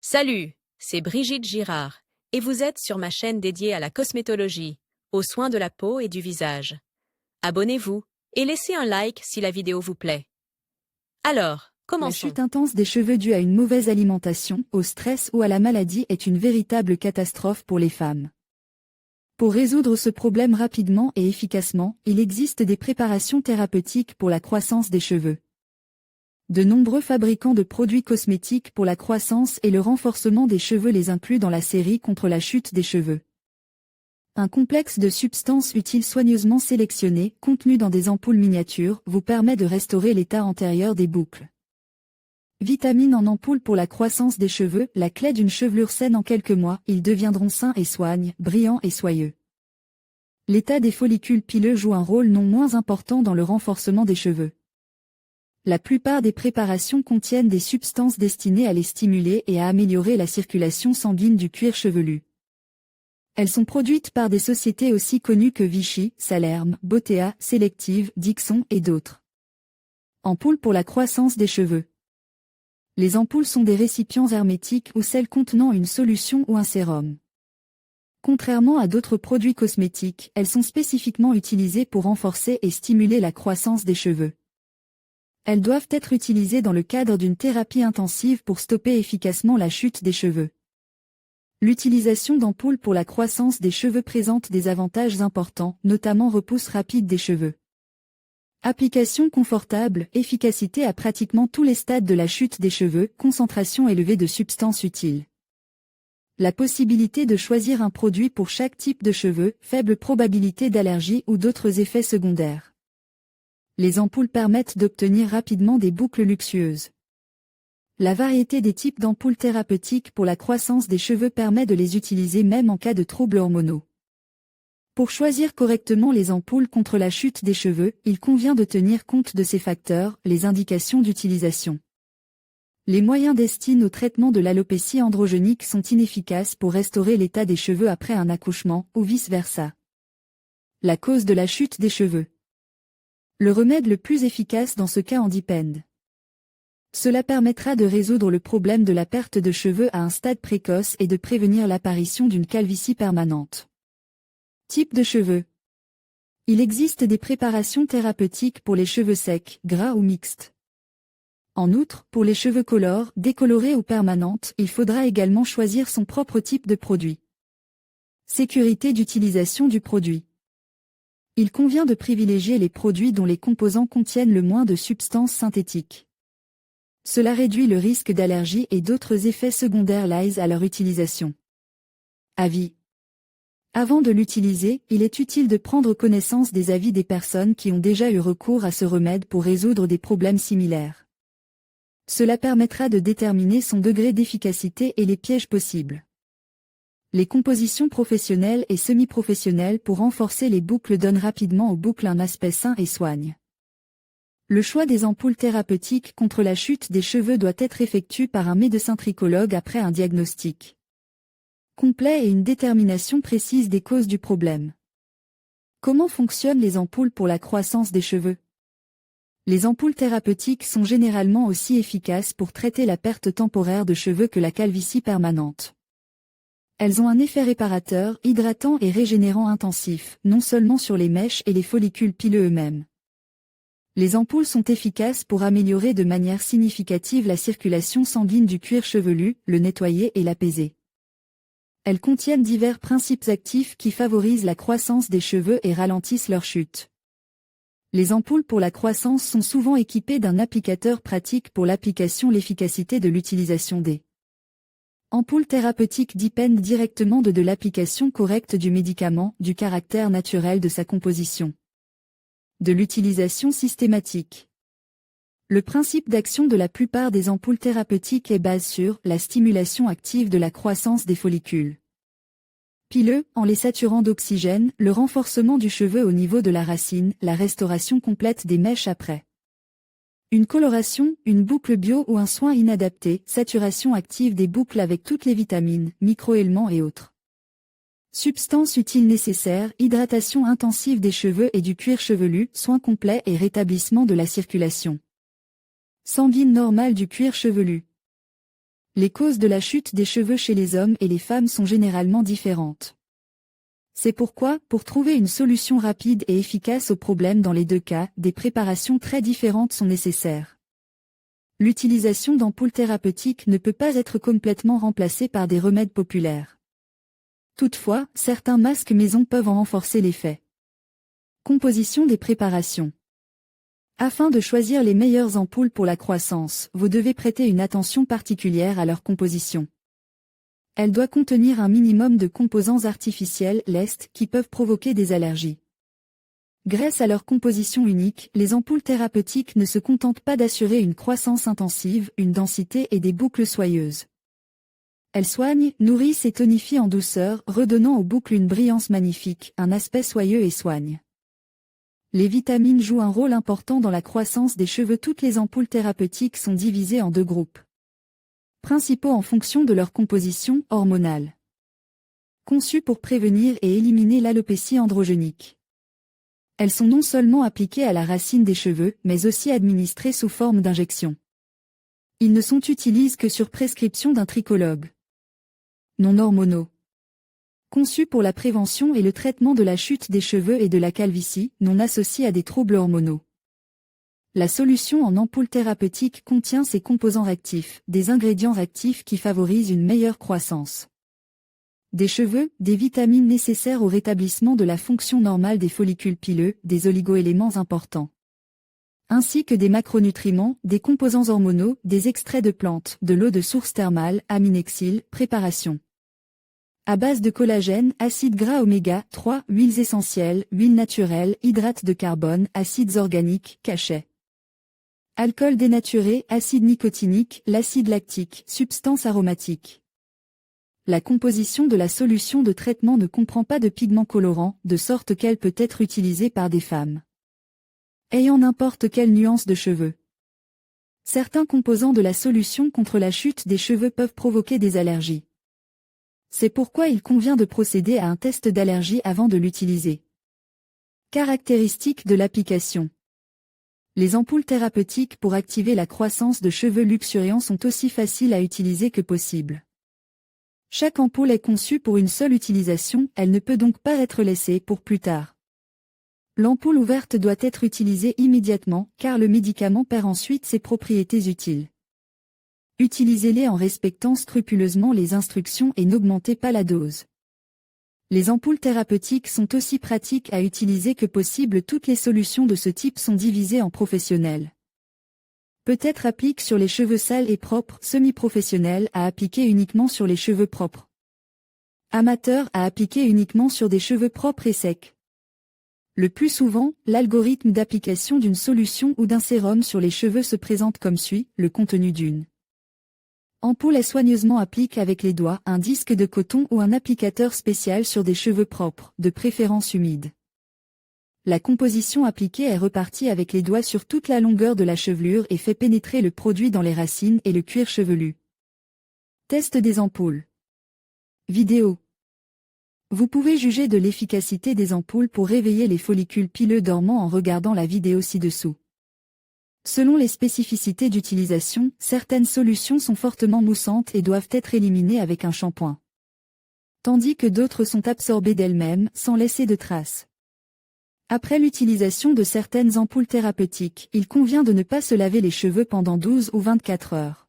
Salut, c'est Brigitte Girard, et vous êtes sur ma chaîne dédiée à la cosmétologie, aux soins de la peau et du visage. Abonnez-vous et laissez un like si la vidéo vous plaît. Alors, La commençons. chute intense des cheveux due à une mauvaise alimentation, au stress ou à la maladie est une véritable catastrophe pour les femmes. Pour résoudre ce problème rapidement et efficacement, il existe des préparations thérapeutiques pour la croissance des cheveux. De nombreux fabricants de produits cosmétiques pour la croissance et le renforcement des cheveux les incluent dans la série contre la chute des cheveux. Un complexe de substances utiles soigneusement sélectionnées, contenues dans des ampoules miniatures, vous permet de restaurer l'état antérieur des boucles. Vitamines en ampoule pour la croissance des cheveux, la clé d'une chevelure saine en quelques mois, ils deviendront sains et soignent, brillants et soyeux. L'état des follicules pileux joue un rôle non moins important dans le renforcement des cheveux. La plupart des préparations contiennent des substances destinées à les stimuler et à améliorer la circulation sanguine du cuir chevelu. Elles sont produites par des sociétés aussi connues que Vichy, Salerme, Botea, Selective, Dixon et d'autres. Ampoules pour la croissance des cheveux. Les ampoules sont des récipients hermétiques ou celles contenant une solution ou un sérum. Contrairement à d'autres produits cosmétiques, elles sont spécifiquement utilisées pour renforcer et stimuler la croissance des cheveux. Elles doivent être utilisées dans le cadre d'une thérapie intensive pour stopper efficacement la chute des cheveux. L'utilisation d'ampoules pour la croissance des cheveux présente des avantages importants, notamment repousse rapide des cheveux. Application confortable, efficacité à pratiquement tous les stades de la chute des cheveux, concentration élevée de substances utiles. La possibilité de choisir un produit pour chaque type de cheveux, faible probabilité d'allergie ou d'autres effets secondaires. Les ampoules permettent d'obtenir rapidement des boucles luxueuses. La variété des types d'ampoules thérapeutiques pour la croissance des cheveux permet de les utiliser même en cas de troubles hormonaux. Pour choisir correctement les ampoules contre la chute des cheveux, il convient de tenir compte de ces facteurs, les indications d'utilisation. Les moyens destinés au traitement de l'alopécie androgénique sont inefficaces pour restaurer l'état des cheveux après un accouchement, ou vice-versa. La cause de la chute des cheveux. Le remède le plus efficace dans ce cas en dépend. Cela permettra de résoudre le problème de la perte de cheveux à un stade précoce et de prévenir l'apparition d'une calvitie permanente. Type de cheveux. Il existe des préparations thérapeutiques pour les cheveux secs, gras ou mixtes. En outre, pour les cheveux colores, décolorés ou permanentes, il faudra également choisir son propre type de produit. Sécurité d'utilisation du produit. Il convient de privilégier les produits dont les composants contiennent le moins de substances synthétiques. Cela réduit le risque d'allergie et d'autres effets secondaires liés à leur utilisation. Avis. Avant de l'utiliser, il est utile de prendre connaissance des avis des personnes qui ont déjà eu recours à ce remède pour résoudre des problèmes similaires. Cela permettra de déterminer son degré d'efficacité et les pièges possibles. Les compositions professionnelles et semi-professionnelles pour renforcer les boucles donnent rapidement aux boucles un aspect sain et soignent. Le choix des ampoules thérapeutiques contre la chute des cheveux doit être effectué par un médecin tricologue après un diagnostic complet et une détermination précise des causes du problème. Comment fonctionnent les ampoules pour la croissance des cheveux? Les ampoules thérapeutiques sont généralement aussi efficaces pour traiter la perte temporaire de cheveux que la calvitie permanente. Elles ont un effet réparateur, hydratant et régénérant intensif, non seulement sur les mèches et les follicules pileux eux-mêmes. Les ampoules sont efficaces pour améliorer de manière significative la circulation sanguine du cuir chevelu, le nettoyer et l'apaiser. Elles contiennent divers principes actifs qui favorisent la croissance des cheveux et ralentissent leur chute. Les ampoules pour la croissance sont souvent équipées d'un applicateur pratique pour l'application. L'efficacité de l'utilisation des ampoules thérapeutiques dépendent directement de l'application correcte du médicament, du caractère naturel de sa composition. De l'utilisation systématique. Le principe d'action de la plupart des ampoules thérapeutiques est basé sur la stimulation active de la croissance des follicules pileux, en les saturant d'oxygène, le renforcement du cheveu au niveau de la racine, la restauration complète des mèches après une coloration, une boucle bio ou un soin inadapté, saturation active des boucles avec toutes les vitamines, microéléments et autres substances utiles nécessaires, hydratation intensive des cheveux et du cuir chevelu, soins complets et rétablissement de la circulation sanguine normale du cuir chevelu. Les causes de la chute des cheveux chez les hommes et les femmes sont généralement différentes. C'est pourquoi, pour trouver une solution rapide et efficace au problème dans les deux cas, des préparations très différentes sont nécessaires. L'utilisation d'ampoules thérapeutiques ne peut pas être complètement remplacée par des remèdes populaires. Toutefois, certains masques maison peuvent en renforcer l'effet. Composition des préparations. Afin de choisir les meilleures ampoules pour la croissance, vous devez prêter une attention particulière à leur composition. Elle doit contenir un minimum de composants artificiels, lestes, qui peuvent provoquer des allergies. Grâce à leur composition unique, les ampoules thérapeutiques ne se contentent pas d'assurer une croissance intensive, une densité et des boucles soyeuses. Elles soignent, nourrissent et tonifient en douceur, redonnant aux boucles une brillance magnifique, un aspect soyeux et soigne. Les vitamines jouent un rôle important dans la croissance des cheveux. Toutes les ampoules thérapeutiques sont divisées en deux groupes principaux en fonction de leur composition hormonale. Conçues pour prévenir et éliminer l'alopécie androgénique. Elles sont non seulement appliquées à la racine des cheveux, mais aussi administrées sous forme d'injection. Ils ne sont utilisés que sur prescription d'un tricologue. Non hormonaux. Conçus pour la prévention et le traitement de la chute des cheveux et de la calvitie, non associés à des troubles hormonaux. La solution en ampoule thérapeutique contient ces composants réactifs, des ingrédients réactifs qui favorisent une meilleure croissance des cheveux, des vitamines nécessaires au rétablissement de la fonction normale des follicules pileux, des oligoéléments importants, ainsi que des macronutriments, des composants hormonaux, des extraits de plantes, de l'eau de source thermale, aminexile, préparation à base de collagène, acides gras oméga 3, huiles essentielles, huiles naturelles, hydrates de carbone, acides organiques, cachets. Alcool dénaturé, acide nicotinique, l'acide lactique, substances aromatiques. La composition de la solution de traitement ne comprend pas de pigments colorants, de sorte qu'elle peut être utilisée par des femmes ayant n'importe quelle nuance de cheveux. Certains composants de la solution contre la chute des cheveux peuvent provoquer des allergies. C'est pourquoi il convient de procéder à un test d'allergie avant de l'utiliser. Caractéristiques de l'application. Les ampoules thérapeutiques pour activer la croissance de cheveux luxuriants sont aussi faciles à utiliser que possible. Chaque ampoule est conçue pour une seule utilisation, elle ne peut donc pas être laissée pour plus tard. L'ampoule ouverte doit être utilisée immédiatement, car le médicament perd ensuite ses propriétés utiles. Utilisez-les en respectant scrupuleusement les instructions et n'augmentez pas la dose. Les ampoules thérapeutiques sont aussi pratiques à utiliser que possible. Toutes les solutions de ce type sont divisées en professionnels. Peut-être applique sur les cheveux sales et propres, semi-professionnels à appliquer uniquement sur les cheveux propres. Amateur à appliquer uniquement sur des cheveux propres et secs. Le plus souvent, l'algorithme d'application d'une solution ou d'un sérum sur les cheveux se présente comme suit, le contenu d'une ampoule est soigneusement appliquée avec les doigts, un disque de coton ou un applicateur spécial sur des cheveux propres, de préférence humides. La composition appliquée est repartie avec les doigts sur toute la longueur de la chevelure et fait pénétrer le produit dans les racines et le cuir chevelu. Test des ampoules. Vidéo. Vous pouvez juger de l'efficacité des ampoules pour réveiller les follicules pileux dormants en regardant la vidéo ci-dessous. Selon les spécificités d'utilisation, certaines solutions sont fortement moussantes et doivent être éliminées avec un shampoing, tandis que d'autres sont absorbées d'elles-mêmes, sans laisser de traces. Après l'utilisation de certaines ampoules thérapeutiques, il convient de ne pas se laver les cheveux pendant 12 ou 24 heures.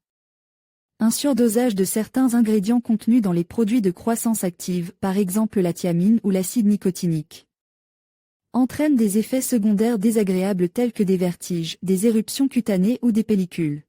Un surdosage de certains ingrédients contenus dans les produits de croissance active, par exemple la thiamine ou l'acide nicotinique, entraîne des effets secondaires désagréables tels que des vertiges, des éruptions cutanées ou des pellicules.